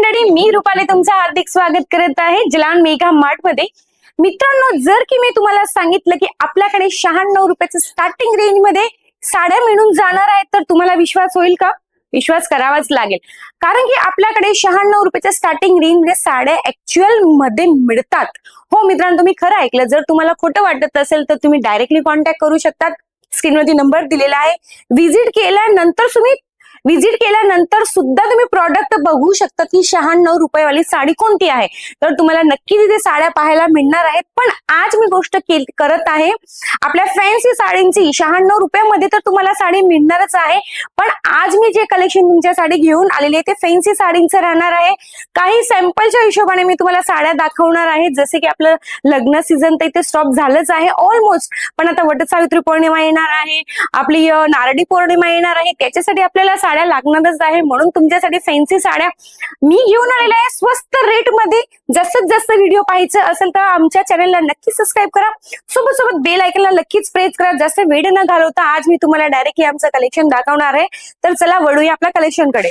मंडळी, मी रुपाली तुमचं हार्दिक स्वागत करत आहे जलान मेगा मार्ट मध्ये। मित्रांनो, जर की मी तुम्हाला सांगितलं की आपल्याकडे 96 रुपयाचं स्टार्टिंग रेंज मध्ये साड्या मिळून जाणार आहेत, तर तुम्हाला विश्वास होईल का? विश्वास करावाच लागेल, कारण की आपल्याकडे 96 रुपयाच्या स्टार्टिंग रेंज मध्ये साड्या ऍक्च्युअल मध्ये मिळतात। हो मित्रांनो, तुम्ही खरं ऐकलं। जर तुम्हाला खोटं वाटत असेल तर तुम्ही डायरेक्टली कॉन्टॅक्ट करू शकता। स्क्रीनवरती नंबर दिलेला आहे। विजिट केल्यानंतर सुद्धा तुम्ही प्रॉडक्ट बघू शकता की 96 रुपयावाली साडी कोणती आहे, तर तुम्हाला नक्की तिथे साड्या पाहायला मिळणार आहेत। पण आज मी गोष्ट करत आहे आपल्या फॅन्सी साडींची। 96 रुपयामध्ये तर तुम्हाला साडी मिळणारच आहे, पण आज मी जे कलेक्शन तुमच्यासाठी घेऊन आलेले ते फॅन्सी साडींचं राहणार आहे। काही सॅम्पलच्या हिशोबाने मी तुम्हाला साड्या दाखवणार आहे। जसे की आपलं लग्न सीझन तर इथे स्टॉप झालंच आहे ऑलमोस्ट, पण आता वटसावित्री पौर्णिमा येणार आहे, आपली नारळी पौर्णिमा येणार आहे, त्याच्यासाठी आपल्याला साड्या लागणारच आहे। म्हणून तुमच्यासाठी फॅन्सी साड्या मी घेऊन आलेल्या आहे स्वस्त रेट मध्ये। जास्तीत जास्त व्हिडिओ पाहायचं असेल तर आमच्या चॅनलला नक्की सबस्क्राईब करा, सोबत बेल आयकॉनला नक्कीच प्रेस करा। जास्त वेळ न घालवता आज मी तुम्हाला डायरेक्टली आमचं कलेक्शन दाखवणार आहे। तर चला वळूया आपल्या कलेक्शनकडे।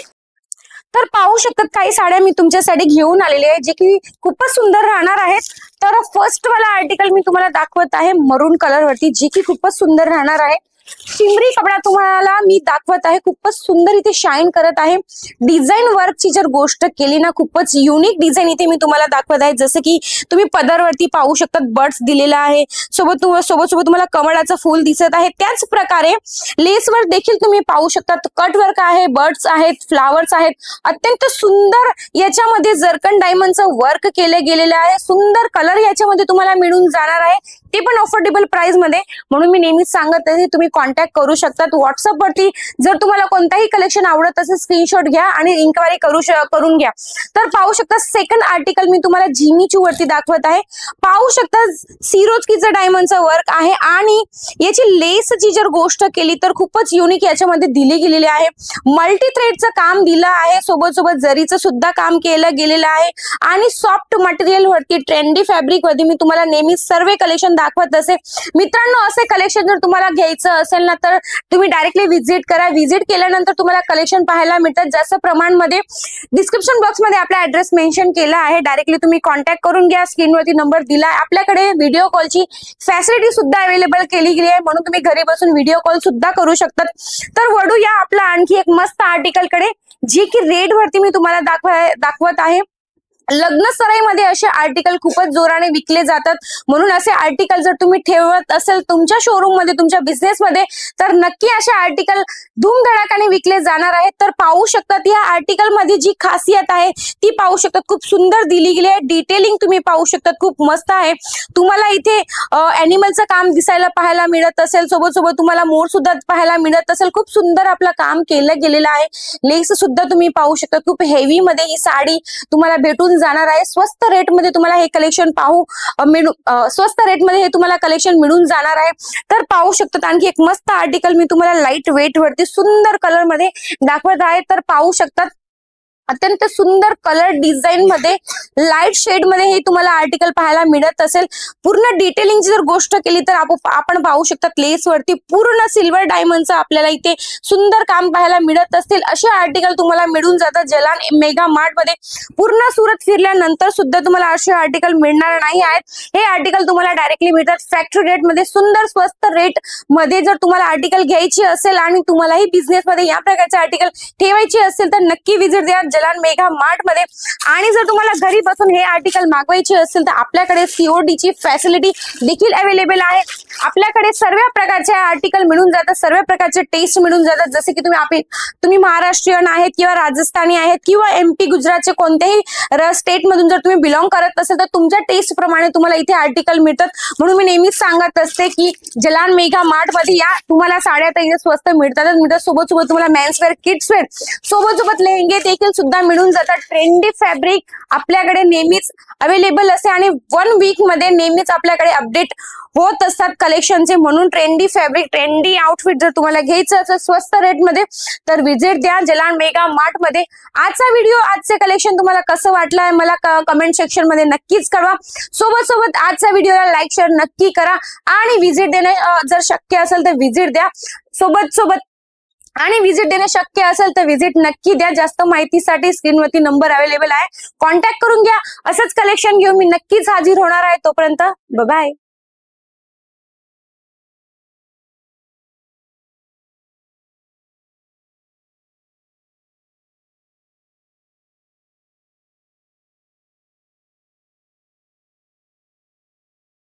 तर पाहू शकतात काही साड्या मी तुमच्यासाठी घेऊन आलेले आहे, जे की खूपच सुंदर राहणार आहेत। तर फर्स्ट वाला आर्टिकल मी तुम्हाला दाखवत आहे मरून कलर वरती, जे की खूपच सुंदर राहणार आहे। शिमरी कपडा तुम्हाला मी दाखवत आहे, खूपच सुंदर इथे शाईन करत आहे। डिझाईन वर्कची जर गोष्ट केली ना, खूपच युनिक डिझाईन इथे मी तुम्हाला दाखवत आहे। जसे की तुम्ही पदरवरती पाहू शकता बर्ड्स दिलेला आहे, सोबत तुम्हाला कमळाचं फूल दिसत आहे। त्याच प्रकारे लेसवर देखील तुम्ही पाहू शकता कट वर्क आहे, बर्ड्स आहेत, फ्लावर्स आहेत। अत्यंत सुंदर याच्यामध्ये जरकन डायमंडचं वर्क केले गेलेलं आहे। सुंदर कलर याच्यामध्ये तुम्हाला मिळून जाणार आहे, ते पण अफोर्डेबल प्राइस मध्ये। म्हणून मी नेहमीच सांगत आहे तुम्ही कॉन्टॅक्ट करू शकतात व्हॉट्सअप वरती। जर तुम्हाला कोणताही कलेक्शन आवडत असेल स्क्रीनशॉट घ्या आणि इन्क्वायरी करून घ्या। तर पाहू शकता सेकंड आर्टिकल मी तुम्हाला जिमीचू वरती दाखवत आहे। पाहू शकता सिरोस्कीचं डायमंडचं वर्क आहे आणि याची लेसची जर गोष्ट केली तर खूपच युनिक याच्यामध्ये दिली गेलेली आहे। मल्टी थ्रेडचं काम दिलं आहे, सोबत जरीचं सुद्धा काम केलं गेलेलं आहे आणि सॉफ्ट मटेरियल वरती ट्रेंडी फॅब्रिक वरती मी तुम्हाला नेहमी सर्व कलेक्शन दाखवत असे। मित्रांनो, असे कलेक्शन जर तुम्हाला घ्यायचं असेल ना, तर तुम्ही डायरेक्टली व्हिजिट करा। व्हिजिट केल्यानंतर तुम्हाला कलेक्शन पाहायला मिळतात। जास्त प्रमाणामध्ये डिस्क्रिप्शन बॉक्स मध्ये आपला ऍड्रेस मेन्शन केला आहे, डायरेक्टली तुम्ही कॉन्टॅक्ट करून घ्या। स्क्रीनवरती नंबर दिला आहे। आपल्याकडे व्हिडिओ कॉलची फॅसिलिटी सुद्धा अवेलेबल केली गेली आहे, म्हणून तुम्ही घरी बसून व्हिडिओ कॉल सुद्धा करू शकतात। तर वळूया आपला आणखी एक मस्त आर्टिकल कडे, जे की रेड वरती मी तुम्हाला दाखवत आहे। लग्न सराईमध्ये असे आर्टिकल खूपच जोराने विकले जातात, म्हणून असे आर्टिकल जर तुम्ही ठेवत असेल तुमच्या शोरूम मध्ये, तुमच्या बिझनेस मध्ये, तर नक्की असे आर्टिकल धूमधडाकाने विकले जाणार आहेत। तर पाहू शकतात या आर्टिकल मध्ये जी खासियत आहे ती पाहू शकतात, खूप सुंदर दिली गेली आहे। डिटेलिंग तुम्ही पाहू शकतात, खूप मस्त आहे। तुम्हाला इथे अॅनिमलचं काम दिसायला पाहायला मिळत असेल, सोबत तुम्हाला मोर सुद्धा पाहायला मिळत असेल। खूप सुंदर आपलं काम केलं गेलेलं आहे। लेस सुद्धा तुम्ही पाहू शकता, खूप हेवी मध्ये ही साडी तुम्हाला भेटून जाणार आहे। स्वस्त रेट मध्ये तुम्हाला हे कलेक्शन स्वस्त रेट मध्ये हे तुम्हाला कलेक्शन मिळून जाणार आहे। तर पाहू शकतात आणखी एक मस्त आर्टिकल मी तुम्हाला लाईट वेट वरती सुंदर कलर मध्ये दाखवत आहे। तर पाहू शकतात अत्यंत सुंदर कलर डिझाईन मध्ये लाईट शेड मध्ये हे तुम्हाला आर्टिकल पाहायला मिळत असेल। पूर्ण डिटेलिंगची जर गोष्ट केली तर आपण पाहू शकतात लेस वरती पूर्ण सिल्वर डायमंडचं आपल्याला इथे सुंदर काम पाहायला मिळत असतील। असे आर्टिकल तुम्हाला मिळून जातात जलान मेगा मार्ट मध्ये। पूर्ण सुरत फिरल्यानंतर सुद्धा तुम्हाला असे आर्टिकल मिळणार नाही आहेत। हे आर्टिकल तुम्हाला डायरेक्टली मिळतात फॅक्टरी रेट मध्ये, सुंदर स्वस्त रेट मध्ये। जर तुम्हाला आर्टिकल घ्यायची असेल आणि तुम्हालाही बिझनेस मध्ये या प्रकारचे आर्टिकल ठेवायचे असेल तर नक्की व्हिजिट द्या जलान मेगा मार्ट मध्ये। आणि जर तुम्हाला घरी बसून हे आर्टिकल मागवायचे असेल तर आपल्याकडे सीओडी ची फॅसिलिटी देखील अवेलेबल आहे। आपल्याकडे सर्व प्रकारचे आर्टिकल मिळून जातात, सर्व प्रकारचे टेस्ट मिळून जातात। जसे की तुम्ही महाराष्ट्रीयन आहेत किंवा राजस्थानी आहेत किंवा एमपी गुजरातचे कोणत्याही स्टेट मधून जर तुम्ही बिलॉंग करत असेल तर तुमच्या टेस्ट प्रमाणे तुम्हाला इथे आर्टिकल मिळतात। म्हणून मी नेहमीच सांगत असते की जलान मेगा मार्ट मध्ये या, तुम्हाला साड्या तर इथे स्वस्त मिळतात। सोबत तुम्हाला मेन्स वेअर, किड्स वेअर, सोबत लेहंगे देखील सुद्धा मिळून जातात। ट्रेंडी फॅब्रिक आपल्याकडे नेहमीच अवेलेबल असते आणि 1 वीक मध्ये नेहमीच आपल्याकडे अपडेट होत असतात कलेक्शनचे। म्हणून ट्रेंडी फॅब्रिक, ट्रेंडी आउटफिट जर तुम्हाला घ्यायचं असेल स्वस्त रेट मध्ये तर व्हिजिट द्या जलान मेगा मार्ट मध्ये। आजचा व्हिडिओ, आजचे कलेक्शन तुम्हाला कसं वाटलंय मला कमेंट सेक्शन मध्ये नक्कीच कळवा। सोबत आजच्या व्हिडिओला लाईक शेअर नक्की करा आणि व्हिजिट देणे जर शक्य असेल तर व्हिजिट द्या। सोबत आणि व्हिजिट देणं शक्य असेल तर व्हिजिट नक्की द्या. जास्त माहितीसाठी स्क्रीनवरती नंबर अवेलेबल आहे, कॉन्टॅक्ट करून घ्या. असंच कलेक्शन घेऊन मी नक्कीच हाजीर होणार आहे. तोपर्यंत बाय.